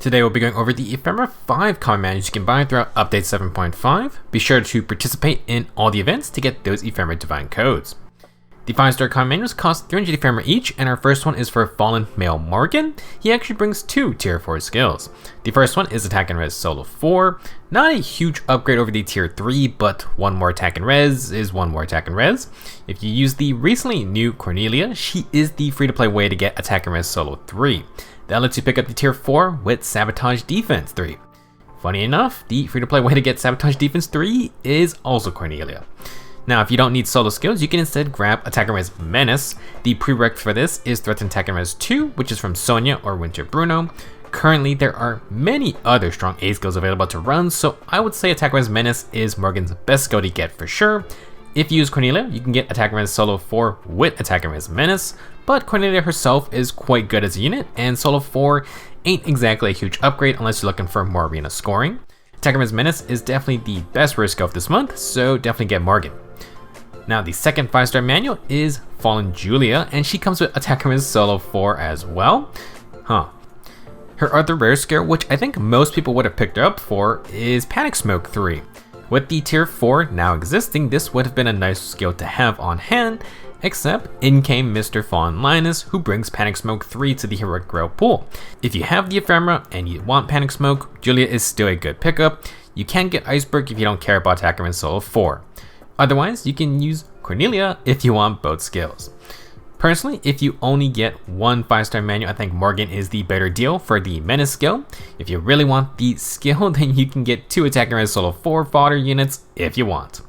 Today we'll be going over the Ephemera 5 common manuals you can buy throughout update 7.5. Be sure to participate in all the events to get those Ephemera divine codes. The 5-star common manuals cost 300 Ephemera each, and our first one is for Fallen Male Morgan. He actually brings 2 tier 4 skills. The first one is Attack and Res Solo 4. Not a huge upgrade over the tier 3, but 1 more attack and res is 1 more attack and res. If you use the recently new Cornelia, she is the free-to-play way to get Attack and Res Solo 3. That lets you pick up the tier 4 with Sabotage Defense 3. Funny enough, the free-to-play way to get Sabotage Defense 3 is also Cornelia. Now, if you don't need solo skills, you can instead grab Attack and Res Menace. The prereq for this is Threat and Attack and Res 2, which is from Sonia or Winter Bruno. Currently, there are many other strong A skills available to run, so I would say Attack and Res Menace is Morgan's best skill to get for sure. If you use Cornelia, you can get Attack and Res Solo 4 with Attack and Res Menace, but Cornelia herself is quite good as a unit, and Solo 4 ain't exactly a huge upgrade unless you're looking for more arena scoring. Attack and Res Menace is definitely the best rare skill of this month, so definitely get Morgan. Now, the second 5-star manual is Fallen Julia, and she comes with Attack and Res Solo 4 as well. Her other rare skill, which I think most people would have picked up for, is Panic Smoke 3. With the tier 4 now existing, this would have been a nice skill to have on hand, except in came Mr. Fallen Linus, who brings Panic Smoke 3 to the Heroic Grail pool. If you have the Ephemera and you want Panic Smoke, Julia is still a good pickup. You can get Iceberg if you don't care about Attack and Res Solo 4. Otherwise, you can use Cornelia if you want both skills. Personally, if you only get one 5-star manual, I think Morgan is the better deal for the Menace skill. If you really want the skill, then you can get 2 Attack and Res Solo 4 fodder units if you want.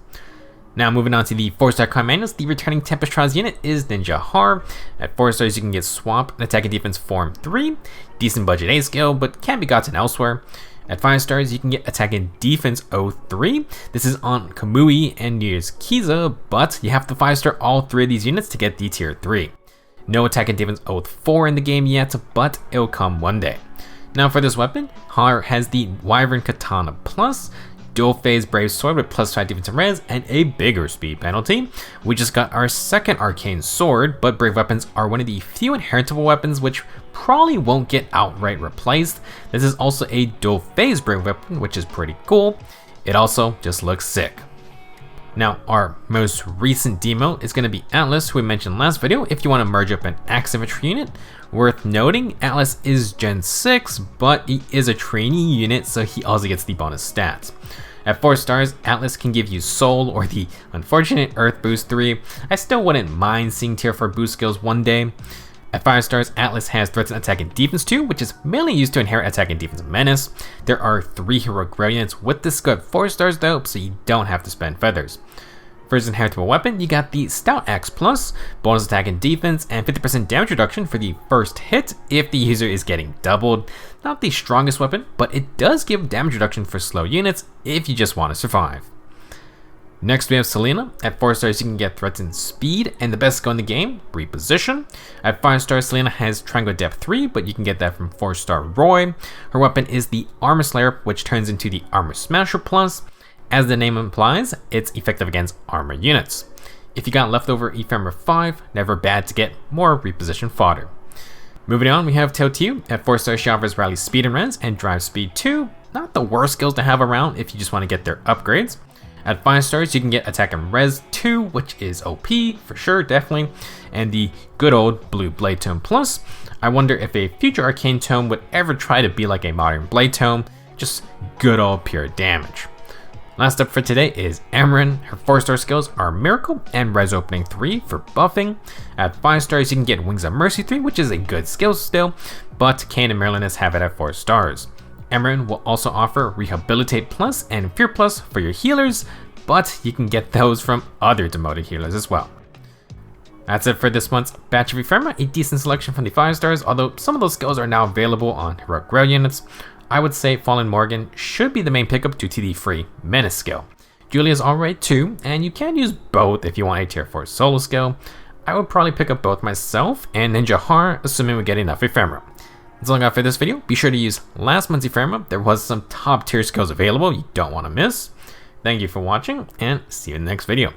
Now moving on to the 4-star common manuals, the returning Tempest Trials unit is Ninja Haar. At 4 stars you can get Swamp and Attack and Defense Form 3. Decent budget A skill, but can be gotten elsewhere. At 5 stars, you can get Attack and Defense 03. This is on Kamui and Nier's Kiza, but you have to 5-star all 3 of these units to get the tier 3. No Attack and Defense 04 in the game yet, but it'll come one day. Now for this weapon, Haar has the Wyvern Katana Plus, dual phase Brave Sword with +5 defense and res, and a bigger speed penalty. We just got our second Arcane Sword, but Brave weapons are one of the few inheritable weapons which probably won't get outright replaced. This is also a dual phase Brave weapon, which is pretty cool. It also just looks sick. Now, our most recent demo is going to be Atlas, who we mentioned last video, if you want to merge up an Axe Infantry unit. Worth noting, Atlas is Gen 6, but he is a trainee unit, so he also gets the bonus stats. At 4 stars, Atlas can give you Soul or the unfortunate Earth Boost 3. I still wouldn't mind seeing tier 4 boost skills one day. At 5 stars, Atlas has Threats and Attack and Defense 2, which is mainly used to inherit Attack and Defense Menace. There are 3 Heroic Grail units with this skill at 4 stars though, so you don't have to spend feathers. For his inheritable weapon, you got the Stout Axe Plus, bonus attack and defense, and 50% damage reduction for the first hit if the user is getting doubled. Not the strongest weapon, but it does give damage reduction for slow units if you just want to survive. Next we have Selena. At 4 stars you can get Threats and Speed, and the best skill in the game, Reposition. At 5 stars, Selena has Triangle Depth 3, but you can get that from 4-star Roy. Her weapon is the Armor Slayer, which turns into the Armor Smasher Plus. As the name implies, it's effective against armor units. If you got leftover Ephemera 5, never bad to get more reposition fodder. Moving on, we have Teotihu. At 4 stars, she offers Rally Speed and Res and Drive Speed 2. Not the worst skills to have around if you just want to get their upgrades. At 5 stars, you can get Attack and Res 2, which is OP for sure, definitely, and the good old Blue Blade Tome Plus. I wonder if a future Arcane Tome would ever try to be like a modern Blade Tome, just good old pure damage. Last up for today is Ameren. Her 4-star skills are Miracle and Res Opening 3 for buffing. At 5 stars, you can get Wings of Mercy 3, which is a good skill still, but Kane and Marylandess have it at 4 stars. Ameren will also offer Rehabilitate Plus and Fear Plus for your healers, but you can get those from other demoted healers as well. That's it for this month's batch of Ephemera, a decent selection from the 5 stars, although some of those skills are now available on Heroic Grail units. I would say Fallen Morgan should be the main pickup due to the free Menace skill. Julia is alright too, and you can use both if you want a tier 4 solo skill. I would probably pick up both myself and Ninja Haar, assuming we get enough Ephemera. That's all I got for this video. Be sure to use last month's Ephemera. There was some top tier skills available you don't want to miss. Thank you for watching, and see you in the next video.